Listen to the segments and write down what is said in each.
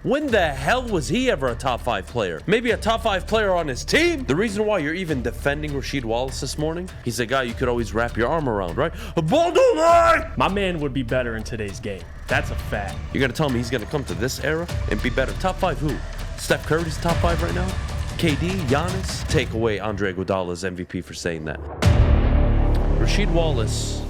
When the hell was he ever a top 5 player? Maybe a top 5 player on his team? The reason why you're even defending Rasheed Wallace this morning, he's a guy you could always wrap your arm around, right? A ball don't lie! My man would be better in today's game. That's a fact. You're gonna tell me he's gonna come to this era and be better? Top 5 who? Steph Curry's top 5 right now? KD, Giannis? Take away Andre Iguodala's MVP for saying that. Rasheed Wallace,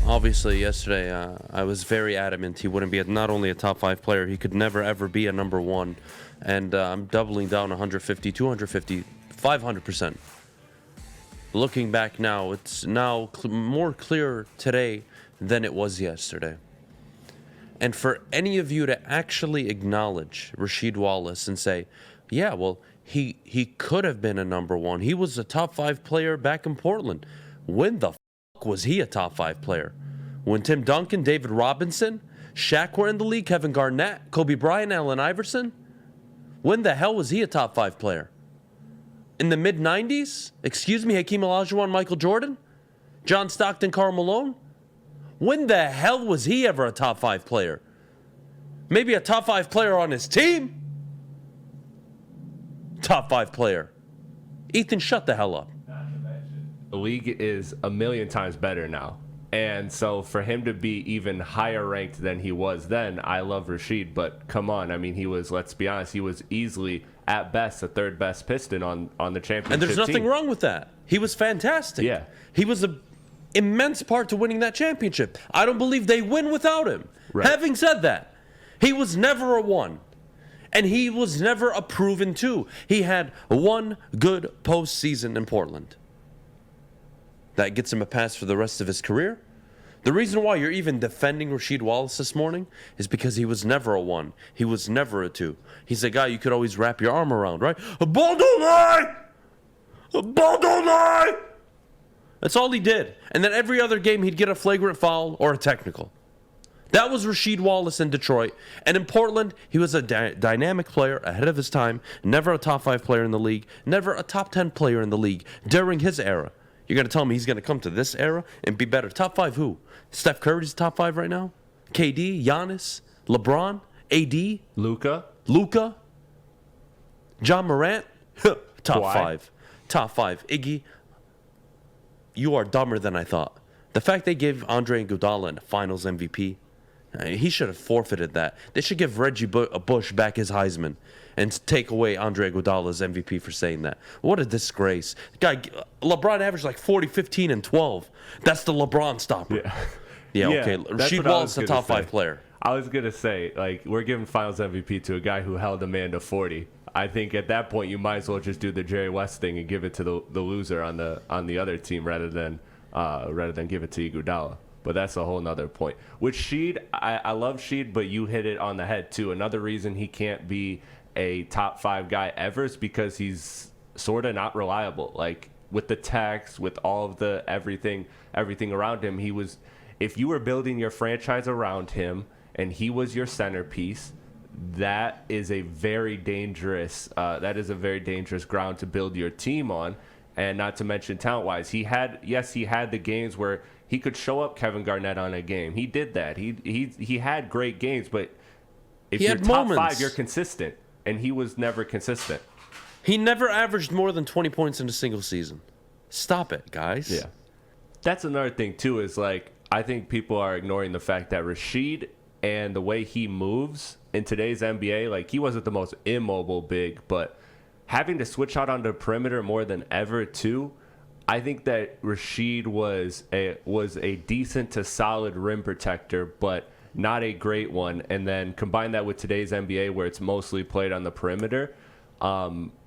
obviously yesterday, I was very adamant he wouldn't be not only a top 5 player, he could never ever be a number 1. And I'm doubling down 150, 250, 500%. Looking back now, it's now more clear today than it was yesterday. And for any of you to actually acknowledge Rasheed Wallace and say, yeah, well, he could have been a number 1. He was a top 5 player back in Portland. When the fuck was he a top 5 player? When Tim Duncan, David Robinson, Shaq were in the league, Kevin Garnett, Kobe Bryant, Allen Iverson? When the hell was he a top 5 player? In the mid-90s? Excuse me, Hakeem Olajuwon, Michael Jordan? John Stockton, Karl Malone? When the hell was he ever a top 5 player? Maybe a top 5 player on his team? Top 5 player. Ethan, shut the hell up. The league is a million times better now. And so for him to be even higher ranked than he was then, I love Rasheed, but come on. I mean, he was, let's be honest, he was easily, at best, the 3rd best Piston on the championship And there's nothing team. wrong with that. He was fantastic. Yeah. He was an immense part to winning that championship. I don't believe they win without him. Right. Having said that, he was never a 1. And he was never a proven 2. He had one good postseason in Portland. That gets him a pass for the rest of his career. The reason why you're even defending Rasheed Wallace this morning is because he was never a 1. He was never a 2. He's a guy you could always wrap your arm around, right? A ball don't lie! A ball don't lie! That's all he did. And then every other game he'd get a flagrant foul or a technical. That was Rasheed Wallace in Detroit. And in Portland, he was a dynamic player ahead of his time. Never a top 5 player in the league. Never a top 10 player in the league during his era. You're going to tell me he's going to come to this era and be better? Top 5 who? Steph Curry's top 5 right now? KD, Giannis, LeBron, AD, Luka, John Morant? Top 5. Top 5. Iggy, you are dumber than I thought. The fact they gave Andre Iguodala a finals MVP, he should have forfeited that. They should give Reggie Bush back his Heisman and take away Andre Iguodala's MVP for saying that. What a disgrace. Guy, LeBron averaged like 40, 15, and 12. That's the LeBron stopper. Yeah, okay. Rasheed Wallace, a top 5 player. I was going to say, like, we're giving finals MVP to a guy who held a man to 40. I think at that point you might as well just do the Jerry West thing and give it to the loser on the other team rather than give it to Iguodala. But that's a whole nother point. With Sheed, I love Sheed, but you hit it on the head too. Another reason he can't be a top 5 guy ever is because he's sort of not reliable. Like with the text, with all of the everything around him, he was. If you were building your franchise around him and he was your centerpiece, that is a very dangerous ground to build your team on. And not to mention talent-wise, he had the games where he could show up Kevin Garnett on a game. He did that. He had great games, but if you're top 5, you're consistent, and he was never consistent. He never averaged more than 20 points in a single season. Stop it, guys. Yeah. That's another thing, too, is like, I think people are ignoring the fact that Rasheed and the way he moves in today's NBA, like he wasn't the most immobile big, but having to switch out on the perimeter more than ever too, I think that Rasheed was a decent to solid rim protector, but not a great one. And then combine that with today's NBA where it's mostly played on the perimeter.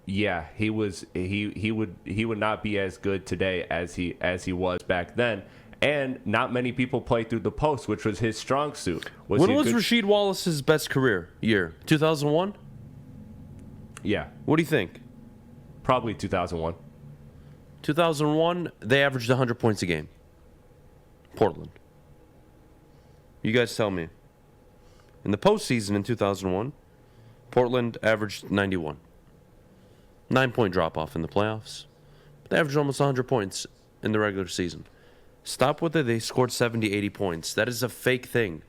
He would not be as good today as he was back then. And not many people play through the post, which was his strong suit. When was Rasheed Wallace's best career year? 2001? Yeah. What do you think? Probably 2001. 2001, they averaged 100 points a game. Portland. You guys tell me. In the postseason in 2001, Portland averaged 91. 9-point drop-off in the playoffs. They averaged almost 100 points in the regular season. Stop with it. They scored 70, 80 points. That is a fake thing.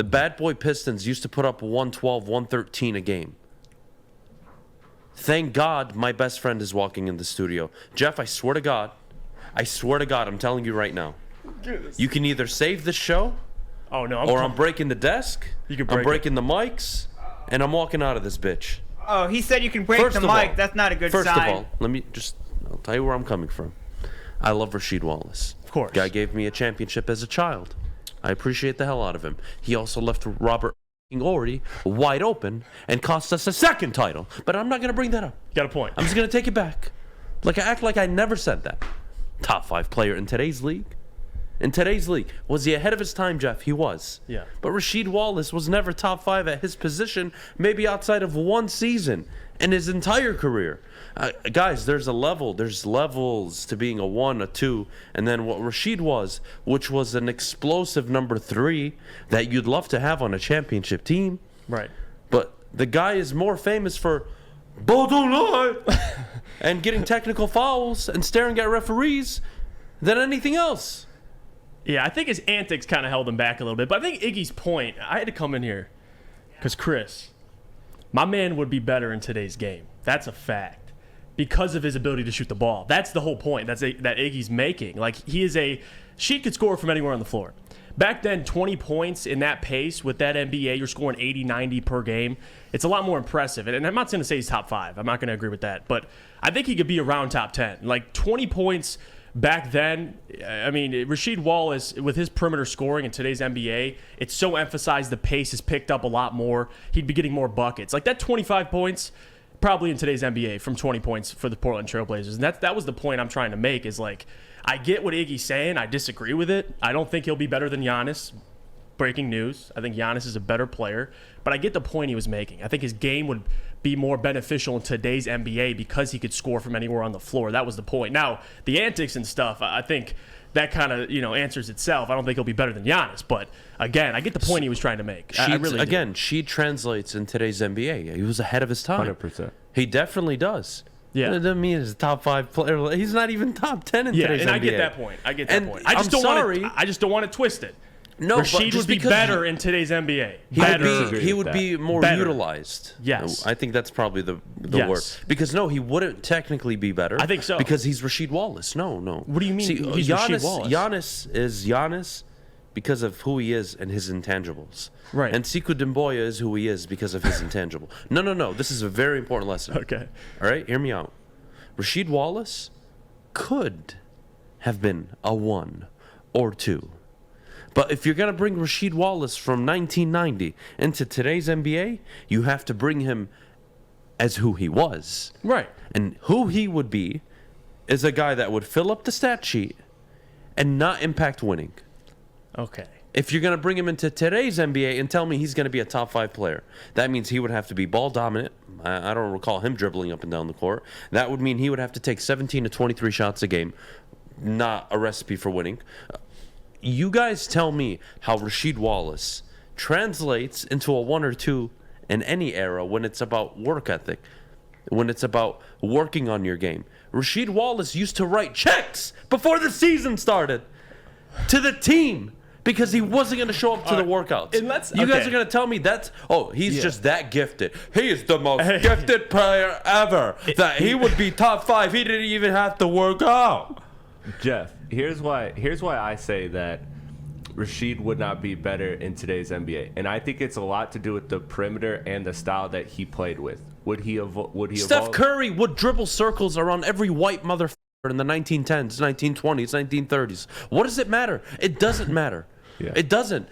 The bad boy Pistons used to put up 112, 113 a game. Thank God my best friend is walking in the studio. Jeff, I swear to God, I'm telling you right now. You can either save the show, I'm breaking the desk, I'm breaking the mics, and I'm walking out of this bitch. Oh, he said you can break the mic. That's not a good sign. First of all, I'll tell you where I'm coming from. I love Rasheed Wallace. Of course. Guy gave me a championship as a child. I appreciate the hell out of him. He also left Robert Ory wide open and cost us a second title. But I'm not going to bring that up. Got a point. I'm just going to take it back. I act like I never said that. Top 5 player in today's league. Was he ahead of his time, Jeff? He was. Yeah. But Rasheed Wallace was never top 5 at his position, maybe outside of one season in his entire career. Guys, there's levels to being a 1, a 2, and then what Rasheed was, which was an explosive number 3 that you'd love to have on a championship team. Right. But the guy is more famous for don't lie and getting technical fouls and staring at referees than anything else. Yeah, I think his antics kind of held him back a little bit. But I think Iggy's point, I had to come in here because Chris, my man would be better in today's game. That's a fact. Because of his ability to shoot the ball. That's the whole point that Iggy's making. Sheed could score from anywhere on the floor. Back then, 20 points in that pace with that NBA, you're scoring 80, 90 per game. It's a lot more impressive. And I'm not going to say he's top 5. I'm not going to agree with that. But I think he could be around top 10. 20 points back then. I mean, Rasheed Wallace, with his perimeter scoring in today's NBA, it's so emphasized. The pace is picked up a lot more. He'd be getting more buckets. That 25 points, probably in today's NBA from 20 points for the Portland Trailblazers. And that was the point I'm trying to make is I get what Iggy's saying. I disagree with it. I don't think he'll be better than Giannis. Breaking news. I think Giannis is a better player. But I get the point he was making. I think his game would be more beneficial in today's NBA because he could score from anywhere on the floor. That was the point. Now, the antics and stuff, I think that kind of answers itself. I don't think he'll be better than Giannis. But, again, I get the point he was trying to make. I really do. Again, she translates in today's NBA. He was ahead of his time. 100%. He definitely does. Yeah. It doesn't mean he's a top 5 player. He's not even top 10 in today's NBA. I get that point. I just don't want to twist it. No, Rasheed would be better in today's NBA. He would be more utilized. Yes. I think that's probably the word. Because, he wouldn't technically be better. I think so. Because he's Rasheed Wallace. No. What do you mean he's Rasheed Wallace? Giannis is Giannis because of who he is and his intangibles. Right. And Sekou Doumbouya is who he is because of his intangible. No. This is a very important lesson. Okay. All right? Hear me out. Rasheed Wallace could have been a 1 or 2. But if you're going to bring Rasheed Wallace from 1990 into today's NBA, you have to bring him as who he was. Right. And who he would be is a guy that would fill up the stat sheet and not impact winning. Okay. If you're going to bring him into today's NBA and tell me he's going to be a top 5 player, that means he would have to be ball dominant. I don't recall him dribbling up and down the court. That would mean he would have to take 17 to 23 shots a game. Not a recipe for winning. You guys tell me how Rasheed Wallace translates into a 1 or 2 in any era when it's about work ethic, when it's about working on your game. Rasheed Wallace used to write checks before the season started to the team because he wasn't going to show up to the workouts. You guys are going to tell me he's just that gifted. He is the most gifted player ever. That he would be top 5. He didn't even have to work out. Jeff, here's why I say that Rasheed would not be better in today's NBA, and I think it's a lot to do with the perimeter and the style that he played with. Would he Steph Curry would dribble circles around every white motherfucker in the 1910s, 1920s, 1930s. What does it matter? It doesn't matter. Yeah. It doesn't.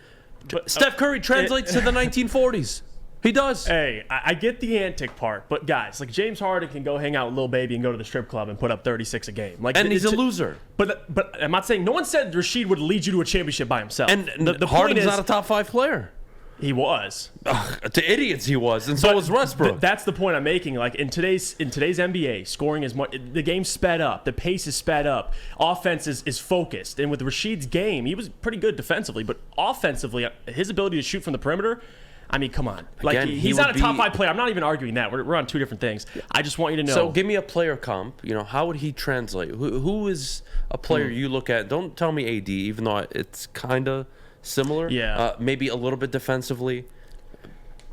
But, Steph Curry translates to the 1940s. He does. Hey, I get the antic part, but guys, James Harden can go hang out with Lil Baby and go to the strip club and put up 36 a game. And he's a loser. But I'm not saying no one said Rasheed would lead you to a championship by himself. And the Harden's not a top 5 player. He was. To idiots, he was, and so was Westbrook. That's the point I'm making. In today's NBA, scoring is much. The game's sped up. The pace is sped up. Offense is focused. And with Rasheed's game, he was pretty good defensively, but offensively, his ability to shoot from the perimeter. I mean, come on. Again, he's not a top 5 player. I'm not even arguing that. We're on 2 different things. I just want you to know. So give me a player comp. How would he translate? Who is a player you look at? Don't tell me AD, even though it's kind of similar. Yeah. Maybe a little bit defensively.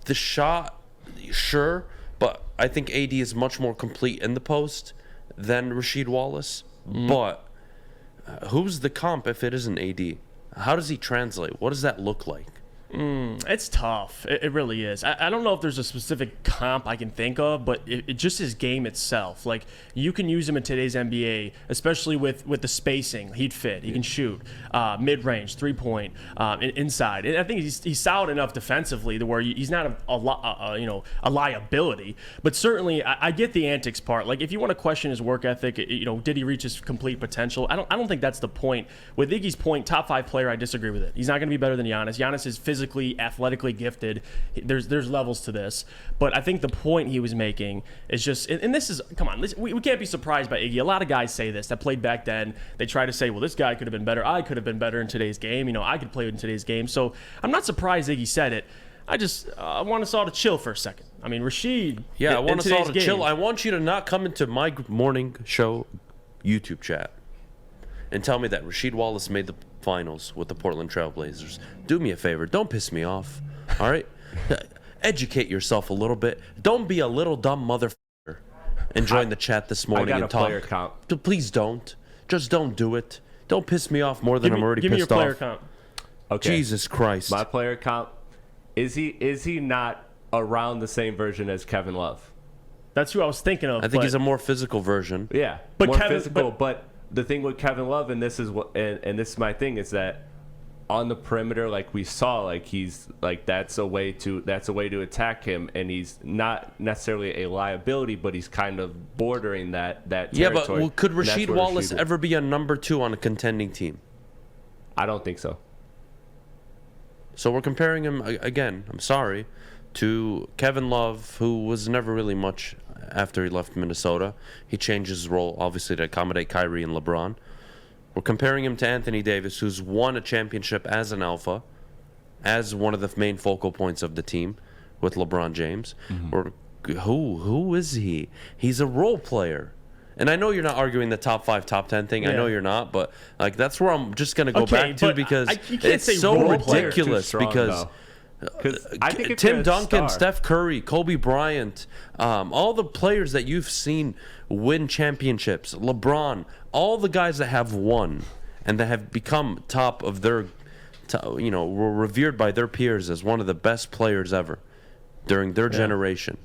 The shot, sure, but I think AD is much more complete in the post than Rasheed Wallace. But who's the comp if it isn't AD? How does he translate? What does that look like? It's tough. It really is. I don't know if there's a specific comp I can think of, but it just his game itself. Like, you can use him in today's NBA, especially with the spacing. He'd fit. He can shoot mid-range, three-point, inside. And I think he's solid enough defensively to where he's not a liability. But certainly, I get the antics part. Like, if you want to question his work ethic, did he reach his complete potential? I don't think that's the point. With Iggy's point, top 5 player, I disagree with it. He's not going to be better than Giannis. Giannis is physically, athletically gifted. There's levels to this, but I think the point he was making is just, and this is, come on, we can't be surprised by Iggy. A lot of guys say this that played back then. They try to say, well, this guy could have been better. I could have been better in today's game. I could play in today's game. So I'm not surprised Iggy said it. I want us all to chill for a second. I mean, Rasheed. Yeah, I want us all to chill. I want you to not come into my morning show YouTube chat and tell me that Rasheed Wallace made the finals with the Portland Trail Blazers. Do me a favor. Don't piss me off. All right? Educate yourself a little bit. Don't be a little dumb motherfucker and join the chat this morning and talk. Player count. Please don't. Just don't do it. Don't piss me off more than I'm already pissed off. Give me your player count. Okay. Jesus Christ. My player count, is he not around the same version as Kevin Love? That's who I was thinking of. I think he's a more physical version. Yeah, but more physical. But the thing with Kevin Love, and this is what, and this is my thing, is that on the perimeter, like we saw, like he's like that's a way to attack him, and he's not necessarily a liability, but he's kind of bordering that territory. Yeah, but could Rasheed Wallace ever be a number 2 on a contending team? I don't think so. So we're comparing him again. I'm sorry, to Kevin Love, who was never really much after he left Minnesota. He changed his role, obviously, to accommodate Kyrie and LeBron. We're comparing him to Anthony Davis, who's won a championship as an alpha, as one of the main focal points of the team with LeBron James. Who is he? He's a role player. And I know you're not arguing the top 5, top 10 thing. Yeah. I know you're not, but like that's where I'm just going to go back to because it's so ridiculous because I think Tim Duncan, Steph Curry, Kobe Bryant, all the players that you've seen win championships, LeBron, all the guys that have won and that have become top of their, were revered by their peers as one of the best players ever during their generation.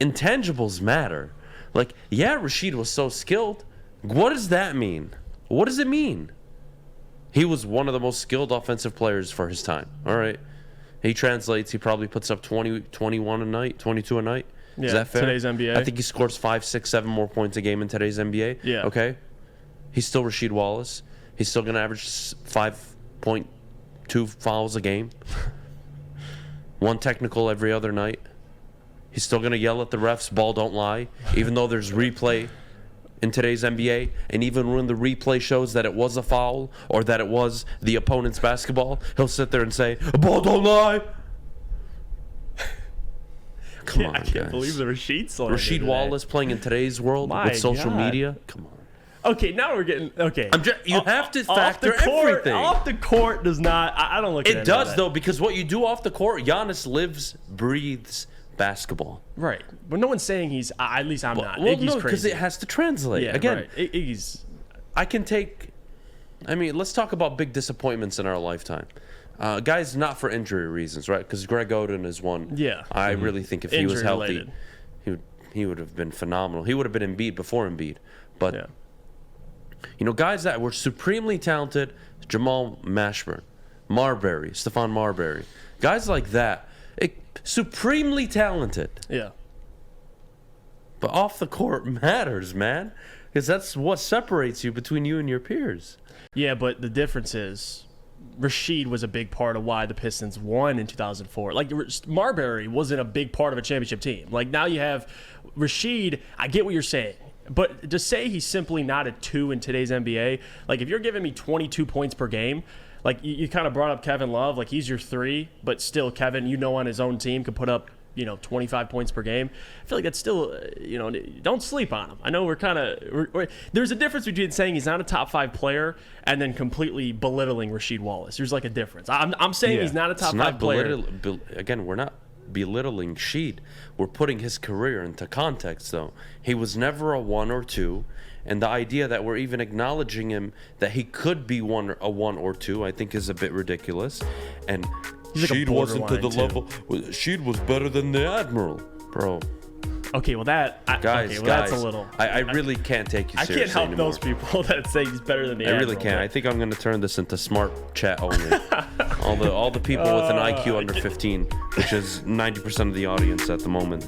Intangibles matter. Like, yeah, Rasheed was so skilled. What does that mean? What does it mean? He was one of the most skilled offensive players for his time. All right. He translates. He probably puts up 21 a night, 22 a night. Yeah, is that fair? Today's NBA. I think he scores 5, 6, 7 more points a game in today's NBA. Yeah. Okay. He's still Rasheed Wallace. He's still going to average 5.2 fouls a game. 1 technical every other night. He's still going to yell at the refs, ball don't lie, even though there's replay in today's NBA. And even when the replay shows that it was a foul or that it was the opponent's basketball, he'll sit there and say, ball don't lie. Come on, I can't believe the Rasheed slander Rasheed Wallace playing in today's world with social media. Come on. Okay, now we're getting okay. You have to factor everything. Off the court does not. I don't look at it. It does though, because what you do off the court, Giannis lives, breathes basketball. Right, but no one's saying he's. At least I'm not. Well, Iggy's no, because crazy. it has to translate. Yeah, again, right. Iggy's. I can take. I mean, let's talk about big disappointments in our lifetime. Guys, not for injury reasons, right? Because Greg Oden is one. Yeah. I really think if he was healthy, he would have been phenomenal. He would have been Embiid before Embiid. But, guys that were supremely talented, Jamal Mashburn, Stephon Marbury, guys like that, supremely talented. Yeah. But off the court matters, man. Because that's what separates you between you and your peers. Yeah, but the difference is Rasheed was a big part of why the Pistons won in 2004. Like, Marbury wasn't a big part of a championship team. Like, now you have Rasheed. I get what you're saying. But to say he's simply not a 2 in today's NBA, like, if you're giving me 22 points per game, like, you kind of brought up Kevin Love. Like, he's your 3, but still Kevin, on his own team, could put up 25 points per game. I feel like that's still, don't sleep on him. I know there's a difference between saying he's not a top 5 player and then completely belittling Rasheed Wallace. There's like a difference. I'm saying he's not a top 5 player. Again, we're not belittling Sheed. We're putting his career into context, though. He was never a 1 or 2. And the idea that we're even acknowledging him that he could be a 1 or 2, I think is a bit ridiculous. And Sheed wasn't to the level. Sheed was better than the Admiral, bro. Okay, well that's a little. I really can't take you seriously. I can't help anymore. those people that say he's better than the Admiral. I really can't. I think I'm going to turn this into smart chat only. all the people with an IQ under 15, which is 90% of the audience at the moment.